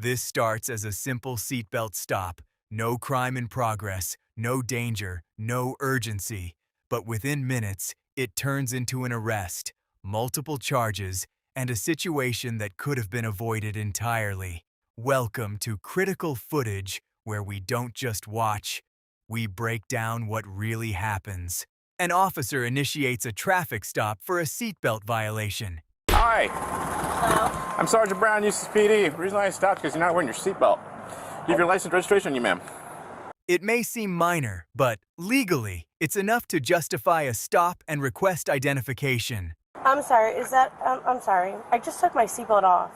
This starts as a simple seatbelt stop, no crime in progress, no danger, no urgency. But within minutes, it turns into an arrest, multiple charges, and a situation that could have been avoided entirely. Welcome to Critical Footage, where we don't just watch, we break down what really happens. An officer initiates a traffic stop for a seatbelt violation. Hi. Hello? I'm Sergeant Brown, UCPD. The reason I stopped is because you're not wearing your seatbelt. You have your license and registration on you, ma'am. It may seem minor, but legally, it's enough to justify a stop and request identification. I'm sorry, I'm sorry. I just took my seatbelt off.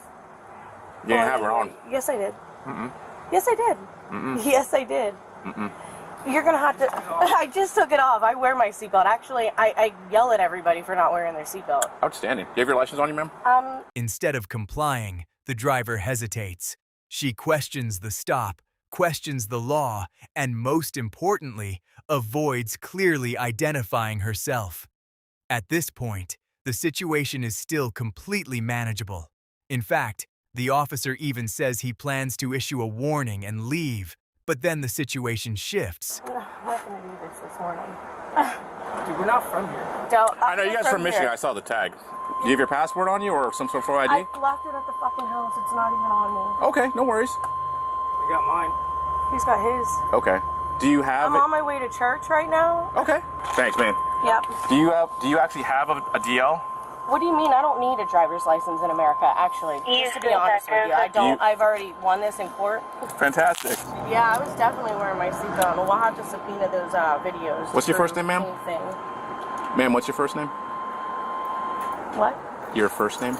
You didn't have her on. Yes, I did. Mm-mm. Yes, I did. Mm-mm. Yes, I did. Mm-mm. You're gonna have to, I just took it off. I wear my seatbelt. Actually, I yell at everybody for not wearing their seatbelt. Outstanding. Do you have your license on you, ma'am? Instead of complying, the driver hesitates. She questions the stop, questions the law, and most importantly, avoids clearly identifying herself. At this point, the situation is still completely manageable. In fact, the officer even says he plans to issue a warning and leave, but then the situation shifts. I'm not gonna do this morning. Dude, we're not from here. I know you guys from Michigan. I saw the tag. Do you have your passport on you or some sort of ID? I left it at the fucking house. It's not even on me. Okay, no worries. I got mine. He's got his. Okay. Do you have I'm on my way to church right now. Okay. Thanks, man. Yep. Do you actually have a DL? What do you mean? I don't need a driver's license in America, actually. Just to be honest with you, I don't. I've already won this in court. Fantastic. Yeah, I was definitely wearing my seatbelt. We'll have to subpoena those videos. What's your first name, ma'am? Ma'am, what's your first name? What? Your first name?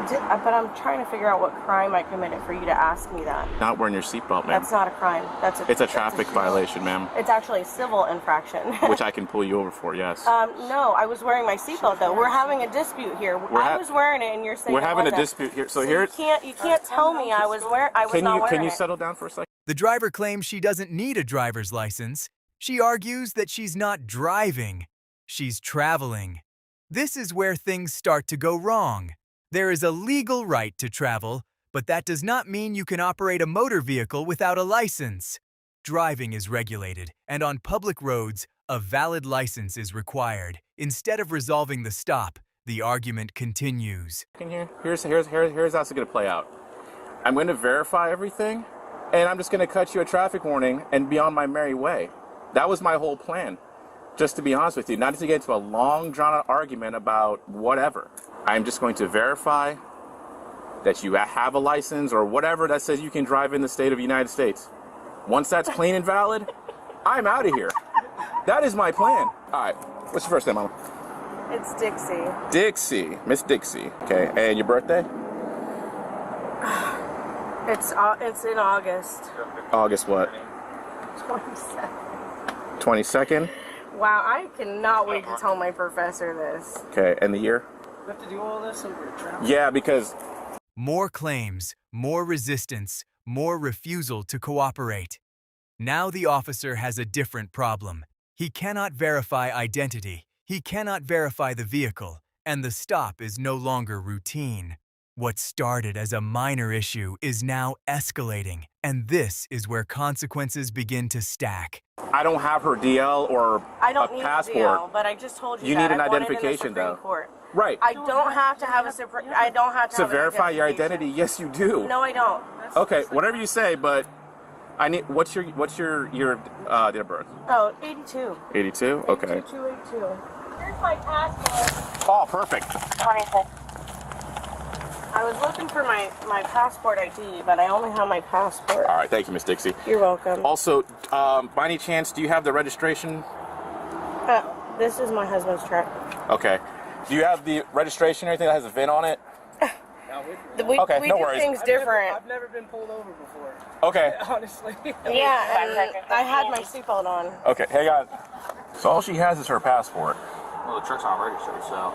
But I'm trying to figure out what crime I committed for you to ask me that. Not wearing your seatbelt, ma'am. That's not a crime. It's a traffic violation, ma'am. It's actually a civil infraction. Which I can pull you over for, yes. No, I was wearing my seatbelt though. We're having a dispute here. I was wearing it, and you're saying we're having a dispute here. So here, you can't tell me I was not wearing it. Can you settle down for a second? The driver claims she doesn't need a driver's license. She argues that she's not driving, she's traveling. This is where things start to go wrong. There is a legal right to travel, but that does not mean you can operate a motor vehicle without a license. Driving is regulated, and on public roads, a valid license is required. Instead of resolving the stop, the argument continues. Here's how it's going to play out. I'm going to verify everything, and I'm just going to cut you a traffic warning and be on my merry way. That was my whole plan. Just to be honest with you, not to get into a long, drawn-out argument about whatever. I'm just going to verify that you have a license or whatever that says you can drive in the state of the United States. Once that's clean and valid, I'm out of here. That is my plan. All right. What's your first name, Mama? It's Dixie. Dixie. Miss Dixie. Okay. And your birthday? It's in August. August what? 22nd. 22nd? Wow, I cannot wait to tell my professor this. Okay. And the year? We have to do all this over traffic? Yeah, because... More claims, more resistance, more refusal to cooperate. Now the officer has a different problem. He cannot verify identity, he cannot verify the vehicle, and the stop is no longer routine. What started as a minor issue is now escalating, and this is where consequences begin to stack. I don't have her DL or a passport. I don't need a DL, but I just told you that. You need an identification, though. Court. Right. I don't have to have I don't have to to have verify your identity. Yes, you do. No, I don't. Okay, whatever you say, but I need. What's your date of birth? Oh, 82. 82. Okay. 282. Here's my passport. Oh, perfect. 26. I was looking for my passport ID, but I only have my passport. All right, thank you, Miss Dixie. You're welcome. Also, by any chance, do you have the registration? This is my husband's truck. Okay. Do you have the registration or anything that has a VIN on it? We no do worries. things different. I've never been pulled over before. Okay. Honestly. Yeah, and I had my seatbelt on. Okay, hang on. So all she has is her passport. Well, the truck's not registered, so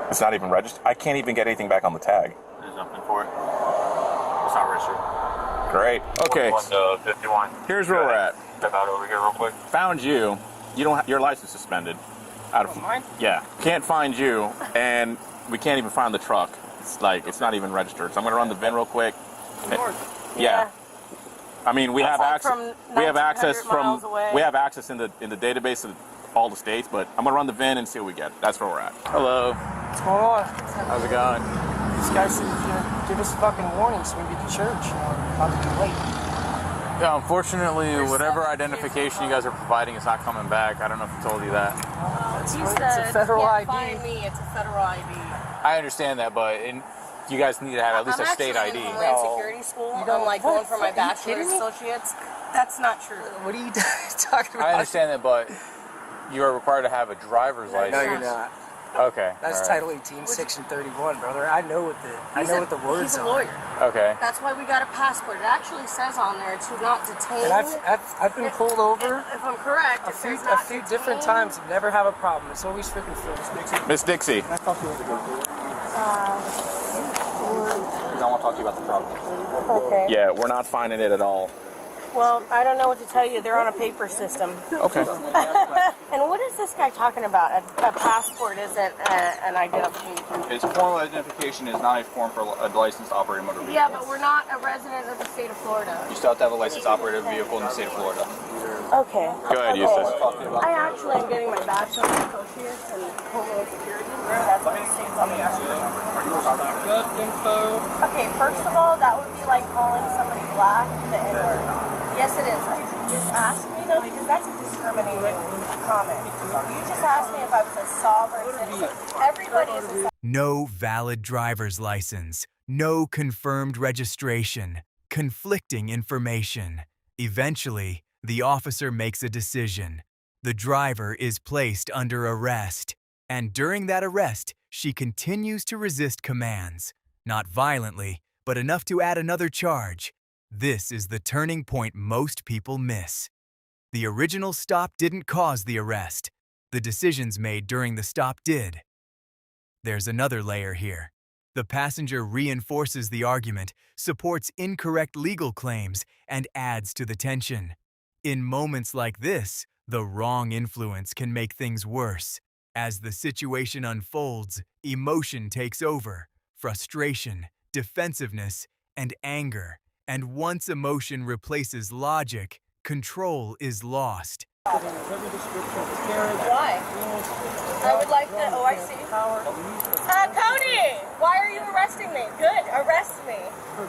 It's not even registered? I can't even get anything back on the tag. there's nothing for it. It's not registered. Great. Okay. 41 to 51. Here's where we're at. Step out over here real quick. Found you. You don't have your license suspended. Out of Mine? Yeah. Can't find you, and we can't even find the truck. It's not even registered. So I'm gonna run the VIN real quick. north. Yeah. I mean, we have like access. from We have access 1900 miles from. away. We have access in the database of all the states. But I'm gonna run the VIN and see what we get. That's where we're at. Hello. What's going on? How's it going? This guy said he's gonna give us fucking warning so we can get to church. You know, about to be late. Yeah, unfortunately, whatever identification you guys are providing is not coming back. I don't know if he told you that. He It's said, a federal "You ID. can't find me, it's a federal ID. I understand that, but you guys need to have at least I'm a state actually ID. in Homeland Security school. I'm like going for my bachelor's associates. That's not true. What are you talking about? I understand that, but you are required to have a driver's license. No, you're not. Okay. That's all right. Title 18, Section 31, brother. I know what the words He's a are. lawyer. Okay. That's why we got a passport. It actually says on there to not detain. And I've been pulled over If I'm correct, a it few says not different detain. times and never have a problem. It's always freaking filled. Miss Dixie. I don't want to talk to you about the problem. Okay. Yeah, we're not finding it at all. Well, I don't know what to tell you. They're on a paper system. Okay. And what is this guy talking about? A passport isn't an identification. His formal identification is not a form for a license to operate a motor vehicle. Yeah, but we're not a resident of the state of Florida. You still have to have a license to operate a vehicle in the state of Florida. Okay. Go ahead, Okay. Eustace. I actually am getting my bachelor's associates in Homeland Security. That's what the state's on the Okay, first of all, that would be like calling somebody black the N-word. Yes, it is. Just ask me though, because that's a discriminating comment. You just asked me if I was a sovereign citizen. Everybody is a No valid driver's license, no confirmed registration, conflicting information. Eventually, the officer makes a decision. The driver is placed under arrest, and during that arrest, she continues to resist commands. Not violently, but enough to add another charge. This is the turning point most people miss. The original stop didn't cause the arrest. The decisions made during the stop did. There's another layer here. The passenger reinforces the argument, supports incorrect legal claims, and adds to the tension. In moments like this, the wrong influence can make things worse. As the situation unfolds, emotion takes over, frustration, defensiveness, and anger. And once emotion replaces logic, control is lost. Why? I would like to. Oh, I see. Cody, why are you arresting me? Good, arrest me.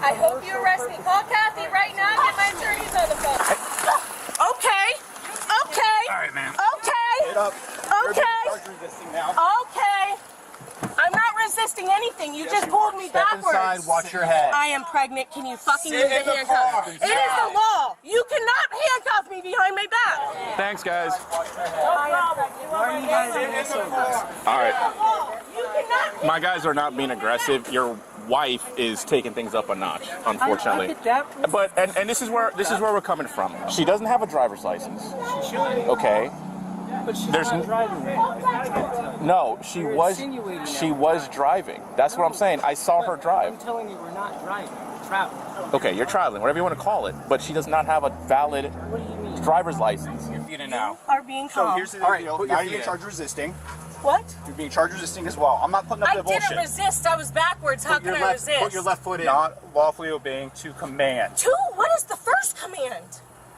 I hope you arrest me. Call Kathy right now. Get my attorneys on the phone. Okay. Okay. All right, man. Okay. Get up. Okay. You're resisting now. Okay. I'm not resisting anything. You just pulled me Step backwards. inside, watch your head. I am pregnant. Can you fucking Sit use the in the handcuffs? car. It is the law. You cannot handcuff me behind my back. Thanks, guys. Why are you guys doing so? All right. You cannot. My guys are not being aggressive. Your wife is taking things up a notch, unfortunately. I get that. But and this is where we're coming from. She doesn't have a driver's license. Okay. But she's There's not driving. No, she You're was insinuating that. she was driving. That's what I'm saying. I saw her drive. I'm telling you, we're not driving. We're traveling. Okay, you're traveling, whatever you want to call it. But she does not have a valid What do you mean? driver's license. You're feeding now. Are being So calm. here's the All right, deal. put your Now feet you're being in. charged resisting. What? You're being charged resisting as well. I'm not putting up I the didn't bullshit. resist. I was backwards. How can I resist? Put your left foot in. Not lawfully obeying to command. Two? What is the first command?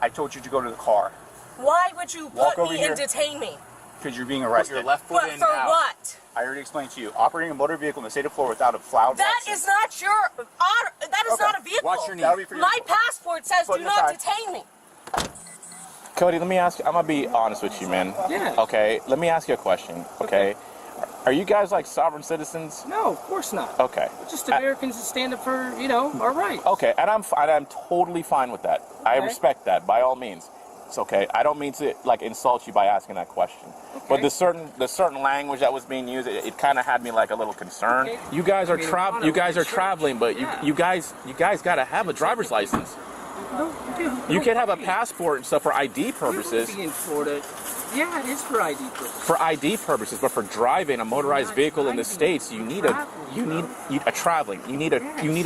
I told you to go to the car Why would you Walk put over me here. and detain me? because you're being Put arrested. your left foot But in for now. what? I already explained to you. Operating a motor vehicle in the state of Florida without a valid That license. is not your that is Okay. not a vehicle. Watch your knee. That'll be for your My passport says Foot do in not the side. detain me. Cody, let me ask you. I'm gonna be honest with you, man. Yeah. Okay. Let me ask you a question. Okay. Are you guys like sovereign citizens? No, of course not. Okay. We're just Americans that stand up for, our rights. Okay, and I'm totally fine with that. I Okay. respect that by all means. It's okay. I don't mean to insult you by asking that question. But Okay. the certain language that was being used, it kind of had me a little concerned. Okay. You guys are I mean, you guys are sure. traveling, but Yeah. you guys got to have a driver's license. You can have a passport and stuff for ID purposes. In Florida. Yeah, it is for ID purposes. For ID purposes, but for driving a motorized vehicle in the states, you need a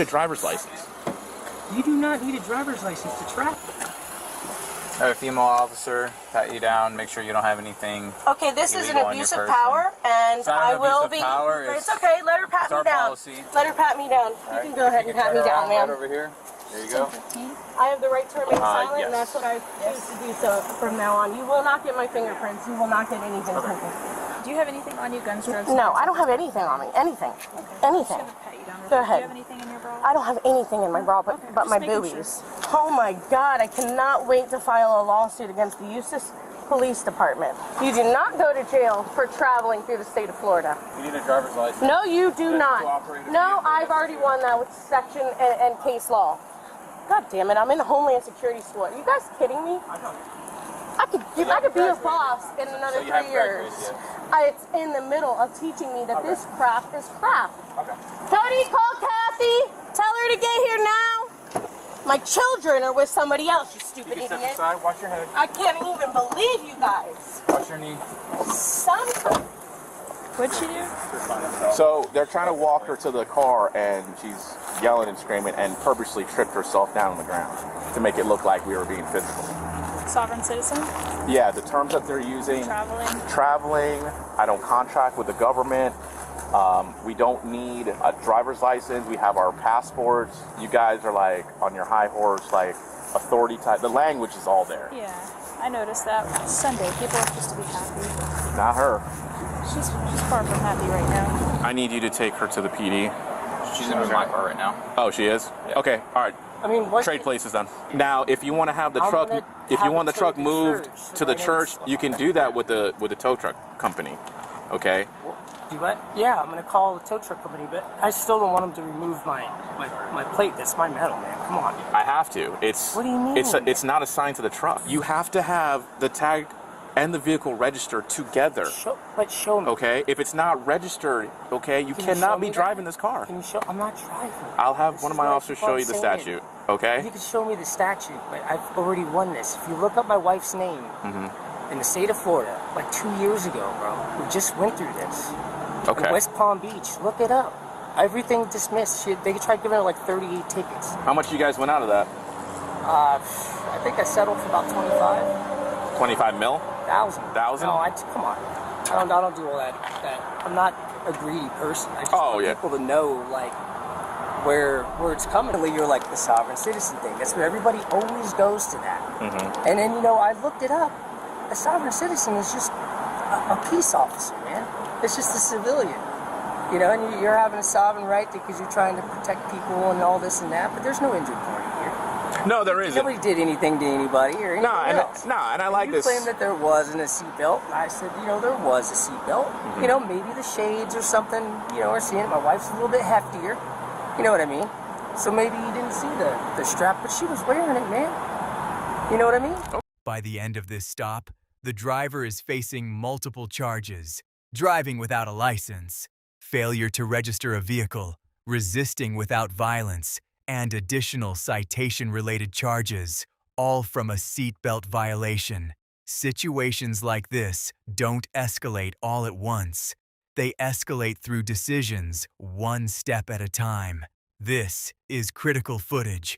driver's license. You do not need a driver's license to travel. Have a female officer pat you down, make sure you don't have anything. Okay, this is an Illegal on abuse your of person. power, and It's not I an will abuse be. of power, It's it's- okay. Let her pat it's me our down. policy. Let her pat me down. You can go ahead and pat me down, Right ma'am. over here. There you go. I have the right to remain silent, yes. and that's what I choose to do so from now on. You will not get my fingerprints. You will not get anything from me. Do you have anything on you, guns, drugs? No, I don't have anything on me. Anything. Anything. Go ahead. Do you have anything in your bra? I don't have anything in my bra but just my making boobies. Oh my God, I cannot wait to file a lawsuit against the Eustis Police Department. You do not go to jail for traveling through the state of Florida. You need a driver's license. No, you do To not. operate a No, vehicle. I've already won that with section and case law. God damn it, I'm in Homeland Security school. Are you guys kidding me? I could be your boss in another 3 years. It's in the middle of teaching me that this crap is crap. Cody, call Kathy. Tell her to get here now. My children are with somebody else, you stupid You can idiot. step aside, watch your head, I can't even believe you guys. watch your knee. What'd she do? So they're trying to walk her to the car, and she's yelling and screaming and purposely tripped herself down on the ground to make it look like we were being physical. Sovereign citizen? Yeah, the terms that they're using. Traveling. I don't contract with the government. We don't need a driver's license. We have our passports. You guys are like on your high horse, like authority type. The language is all there. Yeah, I noticed that. It's Sunday. People are supposed to be happy. Not her. She's far from happy right now. I need you to take her to the PD. She's in my car right now. Oh, she is? Yeah. Okay, all right. I mean, what? Trade places then. Now, if you want to have the I'm truck, gonna if have you want the it truck towed to moved church, to the right? church, you can do that with the tow truck company. Okay. Do what? Yeah, I'm gonna call the tow truck company, but I still don't want them to remove my plate. That's my metal, man. Come on. I have to. It's What do you mean? It's not assigned to the truck. You have to have the tag and the vehicle registered together. Show me. Okay. If it's not registered, okay, you Can you show cannot me be that? driving this car. Can you show? I'm not driving. I'll have This one of is my what I officers keep show on you the saying. statute. You Okay. can show me the statute, but I've already won this. If you look up my wife's name in the state of Florida, like 2 years ago, bro, we just went through this. Okay. In West Palm Beach, look it up. Everything dismissed. They tried giving her like 38 tickets. How much you guys went out of that? I think I settled for about 25,000. 25 mil? Thousand? No, come on. I don't do all that. I'm not a greedy person. I just want people to know like where it's coming. You're like the sovereign citizen thing. That's where everybody always goes to that. And then I looked it up. A sovereign citizen is just a peace officer, man. It's just a civilian. And you're having a sovereign right because you're trying to protect people and all this and that, but there's no injured party here. No, there isn't. Nobody did anything to anybody or anything else. and I like You this. claimed that there wasn't a seatbelt. And I said, there was a seatbelt. Maybe the shades or something, are seeing it. My wife's a little bit heftier. You know what I mean? So maybe you didn't see the strap, but she was wearing it, man. You know what I mean? By the end of this stop, the driver is facing multiple charges: driving without a license, failure to register a vehicle, resisting without violence, and additional citation-related charges, all from a seatbelt violation. Situations like this don't escalate all at once. They escalate through decisions, one step at a time. This is critical footage.